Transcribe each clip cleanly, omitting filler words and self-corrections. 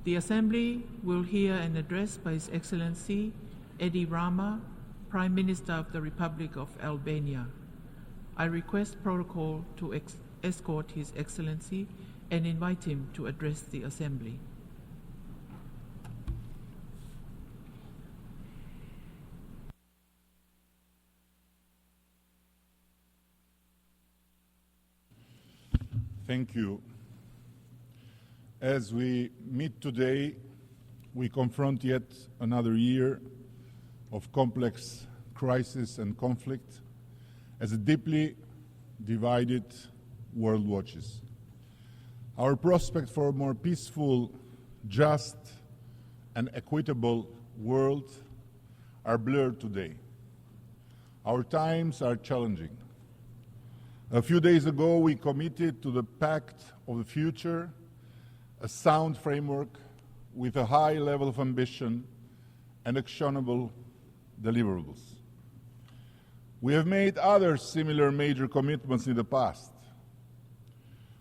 The Assembly will hear an address by His Excellency Edi Rama, Prime Minister of the Republic of Albania. I request protocol to escort His Excellency and invite him to address the Assembly. Thank you. As we meet today, we confront yet another year of complex crisis and conflict as a deeply divided world watches. Our prospect for a more peaceful, just, and equitable world are blurred today. Our times are challenging. A few days ago, we committed to the Pact of the Future, a sound framework with a high level of ambition and actionable deliverables. We have made other similar major commitments in the past.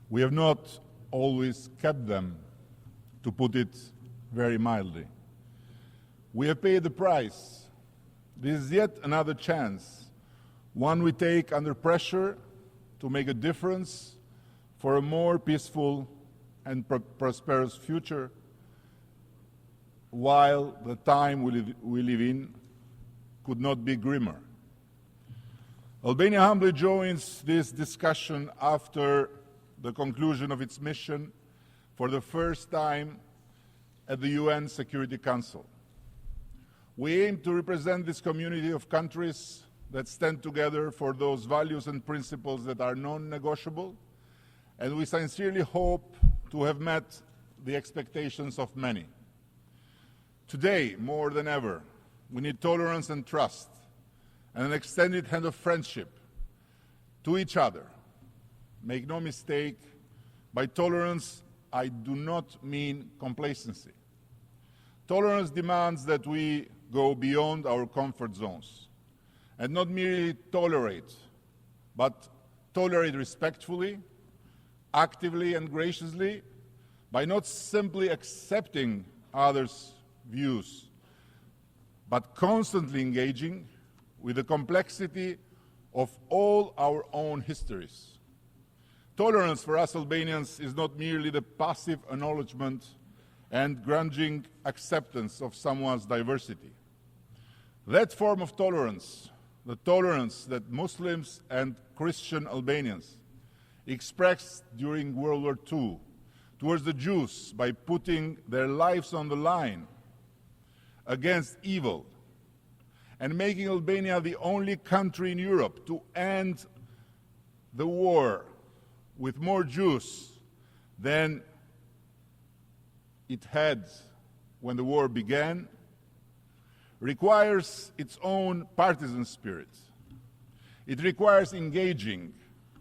We have not always kept them, to put it very mildly. We have paid the price. This is yet another chance, one we take under pressure to make a difference for a more peaceful and prosperous future, while the time we live in could not be grimmer. Albania humbly joins this discussion after the conclusion of its mission for the first time at the UN Security Council. We aim to represent this community of countries that stand together for those values and principles that are non-negotiable, and we sincerely hope to have met the expectations of many. Today, more than ever, we need tolerance and trust, and an extended hand of friendship to each other. Make no mistake, by tolerance, I do not mean complacency. Tolerance demands that we go beyond our comfort zones, and not merely tolerate, but tolerate respectfully, actively and graciously, by not simply accepting others' views, but constantly engaging with the complexity of all our own histories. Tolerance for us Albanians is not merely the passive acknowledgement and grudging acceptance of someone's diversity. That form of tolerance, the tolerance that Muslims and Christian Albanians expressed during World War II towards the Jews by putting their lives on the line against evil, and making Albania the only country in Europe to end the war with more Jews than it had when the war began, requires its own partisan spirit. It requires engaging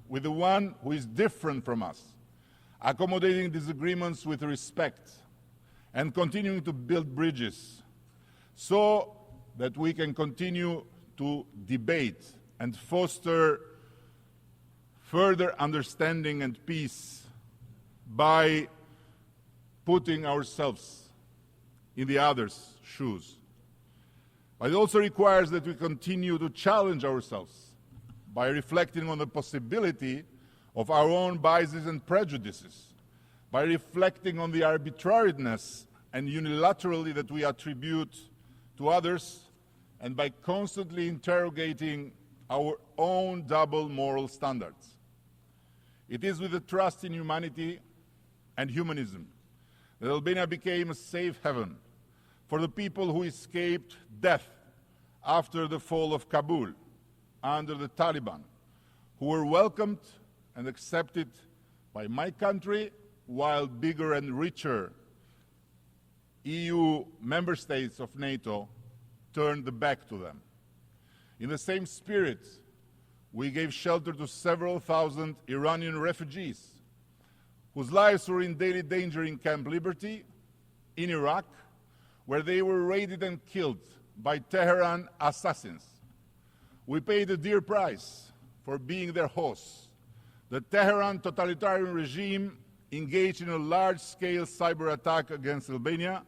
with the one who is different from us, accommodating disagreements with respect, and continuing to build bridges so that we can continue to debate and foster further understanding and peace by putting ourselves in the other's shoes. But it also requires that we continue to challenge ourselves by reflecting on the possibility of our own biases and prejudices, by reflecting on the arbitrariness and unilaterality that we attribute to others, and by constantly interrogating our own double moral standards. It is with the trust in humanity and humanism that Albania became a safe haven for the people who escaped death after the fall of Kabul under the Taliban, who were welcomed and accepted by my country, while bigger and richer EU member states of NATO turned the back to them. In the same spirit, we gave shelter to several thousand Iranian refugees whose lives were in daily danger in Camp Liberty, in Iraq, where they were raided and killed by Tehran assassins. We paid a dear price for being their hosts. The Tehran totalitarian regime engaged in a large-scale cyber attack against Albania,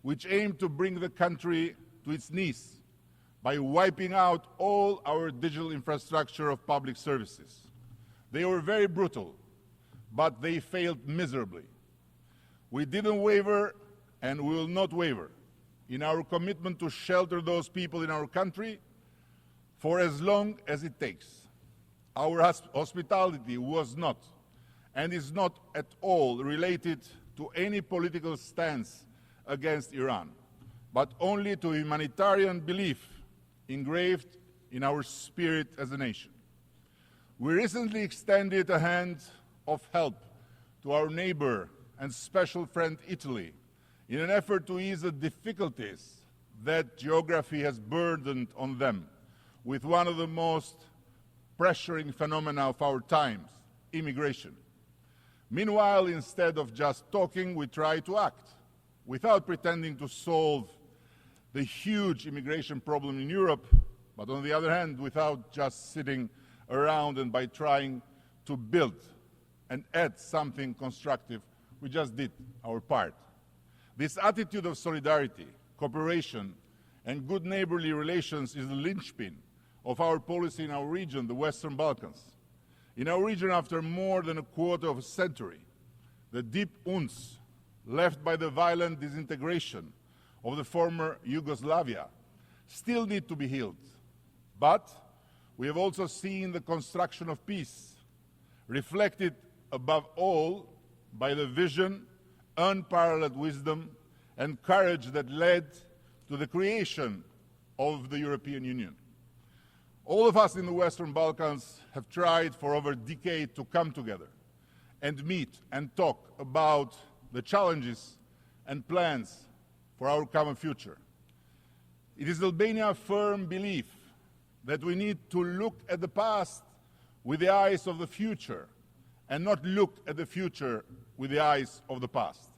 which aimed to bring the country to its knees by wiping out all our digital infrastructure of public services. They were very brutal, but they failed miserably. We didn't waver, and we will not waver in our commitment to shelter those people in our country for as long as it takes. Our hospitality was not, and is not at all related to any political stance against Iran, but only to humanitarian belief engraved in our spirit as a nation. We recently extended a hand of help to our neighbor and special friend Italy in an effort to ease the difficulties that geography has burdened on them with one of the most pressuring phenomena of our times, immigration. Meanwhile, instead of just talking, we try to act without pretending to solve the huge immigration problem in Europe, but on the other hand, without just sitting around and by trying to build and add something constructive, we just did our part. This attitude of solidarity, cooperation, and good neighborly relations is the linchpin of our policy in our region, the Western Balkans. In our region, after more than a quarter of a century, the deep wounds left by the violent disintegration of the former Yugoslavia still need to be healed. But we have also seen the construction of peace, reflected above all by the vision, unparalleled wisdom, and courage that led to the creation of the European Union. All of us in the Western Balkans have tried for over a decade to come together and meet and talk about the challenges and plans for our common future. It is Albania's firm belief that we need to look at the past with the eyes of the future and not look at the future with the eyes of the past.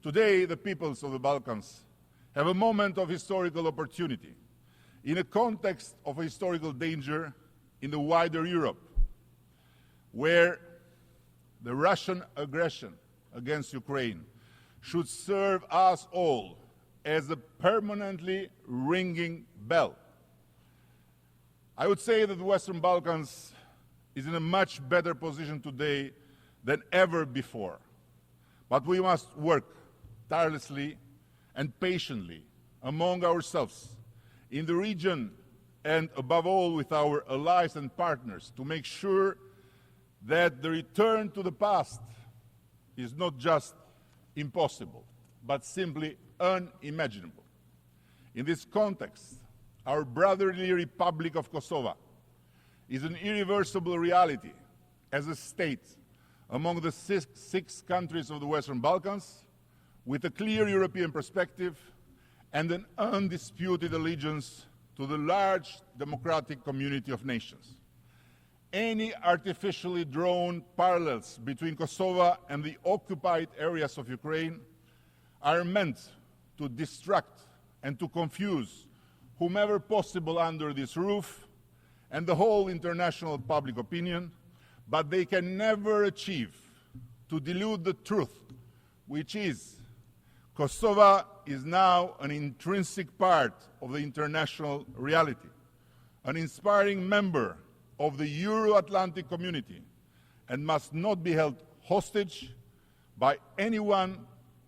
Today, the peoples of the Balkans have a moment of historical opportunity in a context of historical danger in the wider Europe, where the Russian aggression against Ukraine should serve us all as a permanently ringing bell. I would say that the Western Balkans is in a much better position today than ever before. But we must work tirelessly and patiently among ourselves in the region and above all with our allies and partners to make sure that the return to the past is not just impossible, but simply unimaginable. In this context, our brotherly Republic of Kosovo is an irreversible reality as a state among the six countries of the Western Balkans with a clear European perspective and an undisputed allegiance to the large democratic community of nations. Any artificially drawn parallels between Kosovo and the occupied areas of Ukraine are meant to distract and to confuse whomever possible under this roof and the whole international public opinion, but they can never achieve to dilute the truth, which is Kosovo is now an intrinsic part of the international reality, an inspiring member of the Euro-Atlantic community, and must not be held hostage by anyone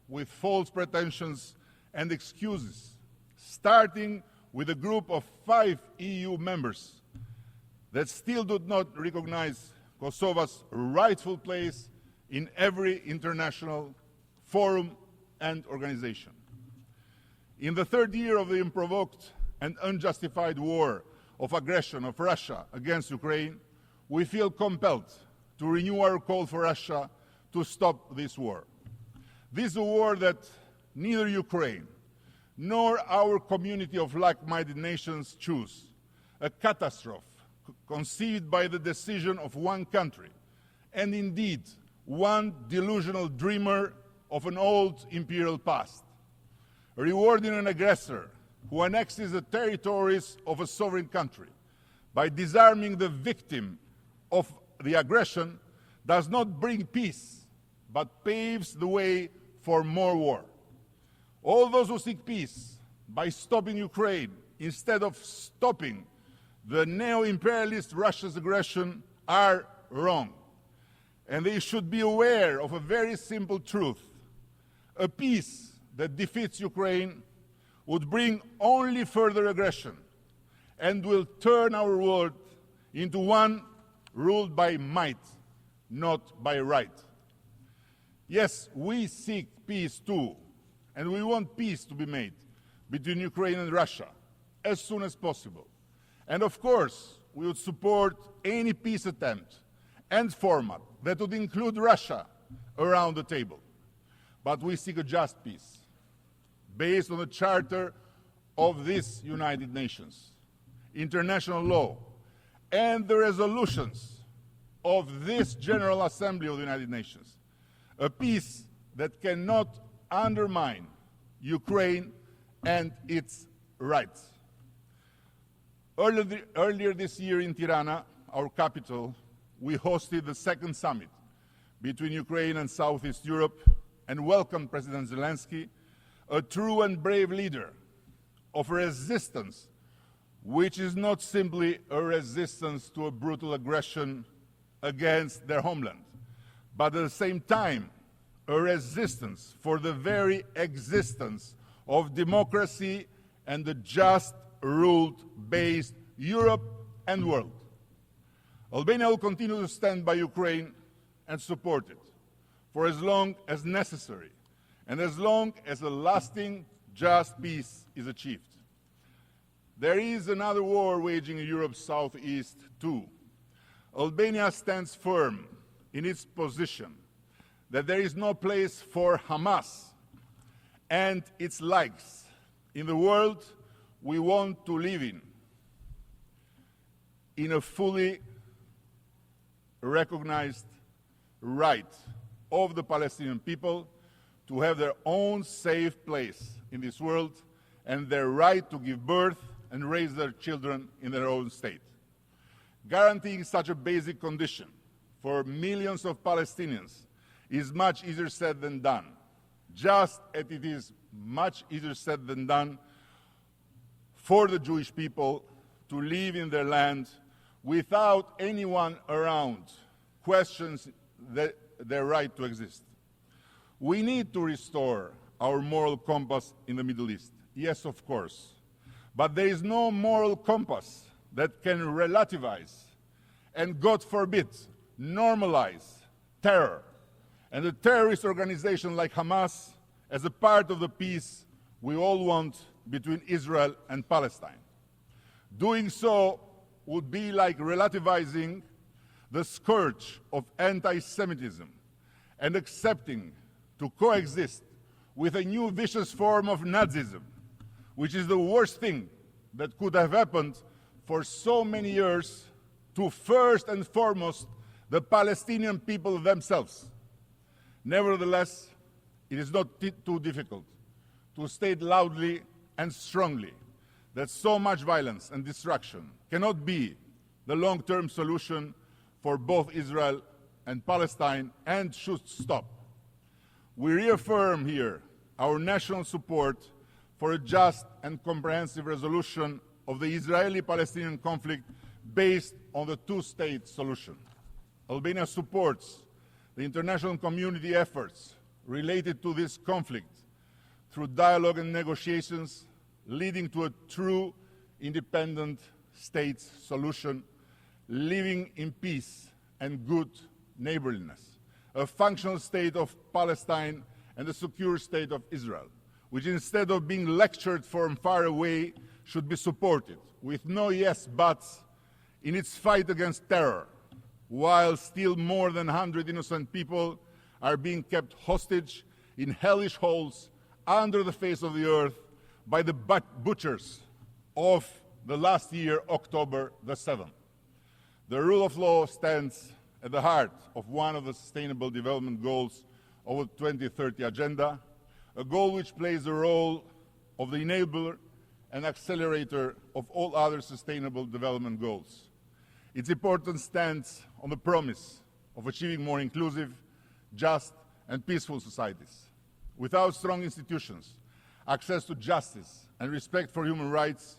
with false pretensions and excuses, starting with a group of 5 EU members that still do not recognize Kosovo's rightful place in every international forum and organization. In the third year of the unprovoked and unjustified war of aggression of Russia against Ukraine, we feel compelled to renew our call for Russia to stop this war. This is a war that neither Ukraine nor our community of like-minded nations choose, a catastrophe conceived by the decision of one country, and indeed one delusional dreamer of an old imperial past, rewarding an aggressor who annexes the territories of a sovereign country by disarming the victim of the aggression does not bring peace, but paves the way for more war. All those who seek peace by stopping Ukraine instead of stopping the neo-imperialist Russia's aggression are wrong. And they should be aware of a very simple truth. A peace that defeats Ukraine would bring only further aggression and will turn our world into one ruled by might, not by right. Yes, we seek peace too, and we want peace to be made between Ukraine and Russia as soon as possible. And of course, we would support any peace attempt and format that would include Russia around the table. But we seek a just peace, based on the Charter of this United Nations, international law, and the resolutions of this General Assembly of the United Nations. A peace that cannot undermine Ukraine and its rights. Earlier this year in Tirana, our capital, we hosted the second summit between Ukraine and Southeast Europe and welcomed President Zelensky, a true and brave leader of a resistance which is not simply a resistance to a brutal aggression against their homeland, but at the same time, a resistance for the very existence of democracy and the just rule-based Europe and world. Albania will continue to stand by Ukraine and support it for as long as necessary and as long as a lasting, just peace is achieved. There is another war waging in Europe's southeast too. Albania stands firm in its position that there is no place for Hamas and its likes in the world we want to live in a fully recognized right of the Palestinian people to have their own safe place in this world and their right to give birth and raise their children in their own state. Guaranteeing such a basic condition for millions of Palestinians is much easier said than done, just as it is much easier said than done for the Jewish people to live in their land without anyone around questions their right to exist. We need to restore our moral compass in the Middle East. Yes, of course. But there is no moral compass that can relativize and, God forbid, normalize terror and a terrorist organization like Hamas as a part of the peace we all want between Israel and Palestine. Doing so would be like relativizing the scourge of anti-Semitism and accepting to coexist with a new vicious form of Nazism, which is the worst thing that could have happened for so many years to first and foremost the Palestinian people themselves. Nevertheless, it is not too difficult to state loudly and strongly that so much violence and destruction cannot be the long-term solution for both Israel and Palestine and should stop. We reaffirm here our national support for a just and comprehensive resolution of the Israeli-Palestinian conflict based on the two-state solution. Albania supports the international community efforts related to this conflict through dialogue and negotiations leading to a true independent states solution, living in peace and good neighborliness, a functional state of Palestine and a secure state of Israel, which instead of being lectured from far away should be supported with no yes buts in its fight against terror, while still more than 100 innocent people are being kept hostage in hellish holes under the face of the earth by the butchers of the last year, October the 7th. The rule of law stands at the heart of one of the Sustainable Development Goals of the 2030 Agenda, a goal which plays the role of the enabler and accelerator of all other sustainable development goals. Its importance stands on the promise of achieving more inclusive, just and peaceful societies. Without strong institutions, access to justice and respect for human rights,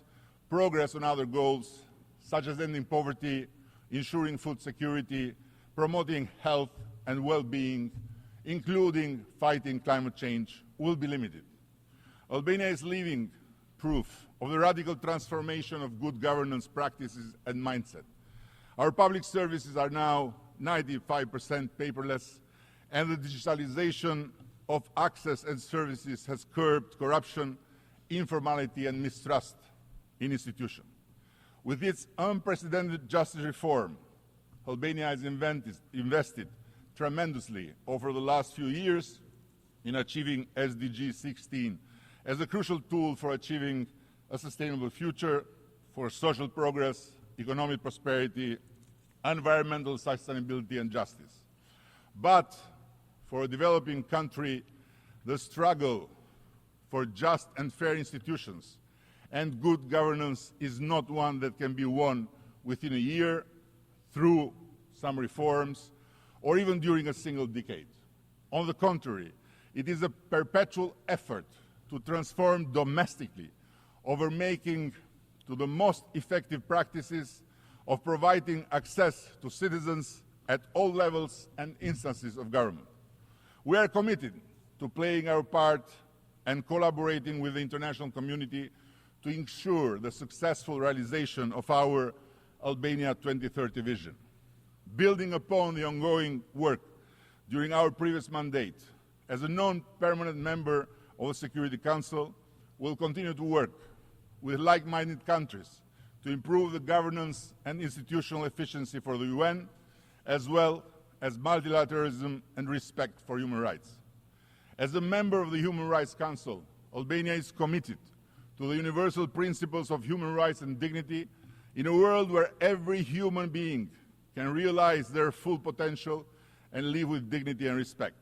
progress on other goals, such as ending poverty, ensuring food security, promoting health and well-being, including fighting climate change, will be limited. Albania is living proof of the radical transformation of good governance practices and mindset. Our public services are now 95% paperless, and the digitalization of access and services has curbed corruption, informality, and mistrust in institutions. With its unprecedented justice reform, Albania has invested tremendously over the last few years in achieving SDG 16 as a crucial tool for achieving a sustainable future, for social progress, economic prosperity, environmental sustainability, and justice. But for a developing country, the struggle for just and fair institutions and good governance is not one that can be won within a year, through some reforms, or even during a single decade. On the contrary, it is a perpetual effort to transform domestically, over making to the most effective practices of providing access to citizens at all levels and instances of government. We are committed to playing our part and collaborating with the international community to ensure the successful realization of our Albania 2030 vision. Building upon the ongoing work during our previous mandate, as a non-permanent member of the Security Council, we'll continue to work with like-minded countries to improve the governance and institutional efficiency for the UN, as well as multilateralism and respect for human rights. As a member of the Human Rights Council, Albania is committed to the universal principles of human rights and dignity in a world where every human being can realize their full potential and live with dignity and respect.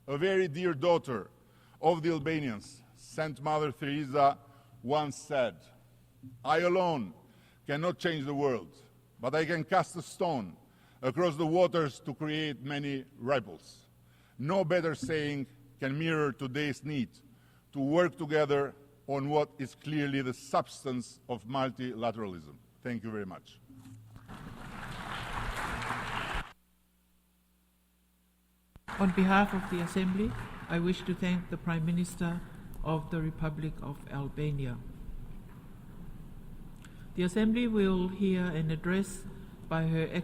A very dear daughter of the Albanians, Saint Mother Teresa, once said, "I alone cannot change the world, but I can cast a stone across the waters to create many ripples." No better saying can mirror today's need to work together on what is clearly the substance of multilateralism. Thank you very much. On behalf of the Assembly, I wish to thank the Prime Minister of the Republic of Albania. The Assembly will hear an address by Her